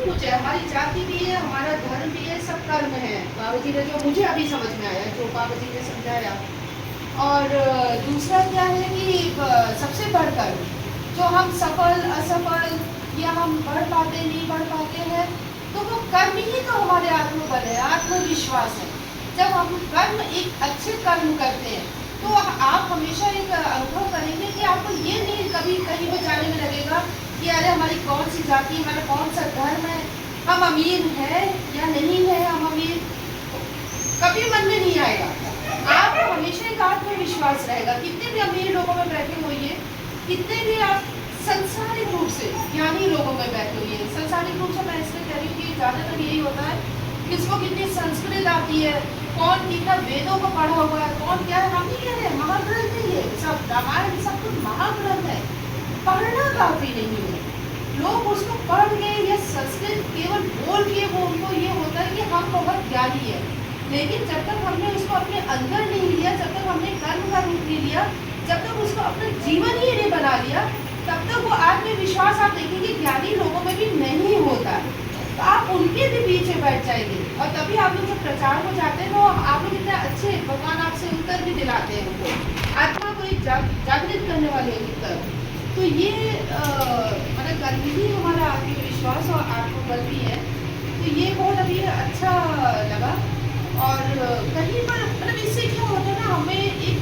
कुछ है, हमारी जाति भी है, हमारा धर्म भी है, सब कर्म है। बाबा जी ने जो मुझे अभी समझ में आया, जो बाबा जी ने समझाया। और दूसरा क्या है कि सबसे बढ़कर जो हम सफल असफल या हम बढ़ पाते नहीं बढ़ पाते हैं, तो वो कर्म ही तो हमारे आत्मबल है, आत्मविश्वास है। जब हम कर्म एक अच्छे कर्म करते हैं तो आप हमेशा एक अनुभव करेंगे कि आपको ये नहीं कभी कहीं पे जाने में लगेगा कि अरे हमारी कौन सी जाति, हमारा कौन सा धर्म है, हम अमीर हैं या नहीं है, हम अमीर कभी मन में नहीं आएगा। आपको हमेशा एक आत्मविश्वास रहेगा। कितने भी अमीर लोगों में बैठे होइए, कितने भी आप संसारिक रूप से ज्ञानी लोगों में बैठे हुए, संसारिक रूप से मैं इसलिए कह रही हूँ कि ज़्यादातर यही होता है, किसको कितनी संस्कृत आती है, कौन कितना वेदों को पढ़ा हुआ है, कौन क्या है। हम नहीं कह रहे महाग्रंथ है, ये सब रामायण सब कुछ महाग्रंथ है, पढ़ना काफी नहीं है। लोग उसको पढ़ के या संस्कृत केवल बोल के वो उनको ये होता है कि हम बहुत ज्ञानी है, लेकिन जब तक हमने उसको अपने अंदर नहीं लिया, जब तक हमने कर्म का रूप नहीं लिया, जब तक उसको अपना जीवन ही नहीं बना लिया, तब तक वो आत्मविश्वास आप देखेंगे ज्ञानी लोगों में भी नहीं होता। तो आप उनके भी पीछे बैठ जाएंगे और तभी आप लोग जब प्रचार को जाते हैं तो आप लोग इतने अच्छे, भगवान आपसे उत्तर भी दिलाते हैं उनको, आत्मा को एक जागृत करने वाले उत्तर। तो ये मतलब कर्म ही हमारा आत्मविश्वास और आत्मबल भी है। तो ये बहुत अभी अच्छा लगा। और कहीं पर मतलब इससे क्या होता है ना, हमें एक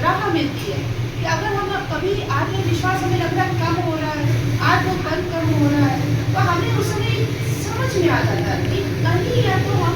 राह मिलती है कि अगर हम कभी आत्मविश्वास हमें लग रहा है कम हो रहा है, आत्मबल कम हो रहा है, तो हमें उस समय समझ में आ जाता है कि कहीं या तो हम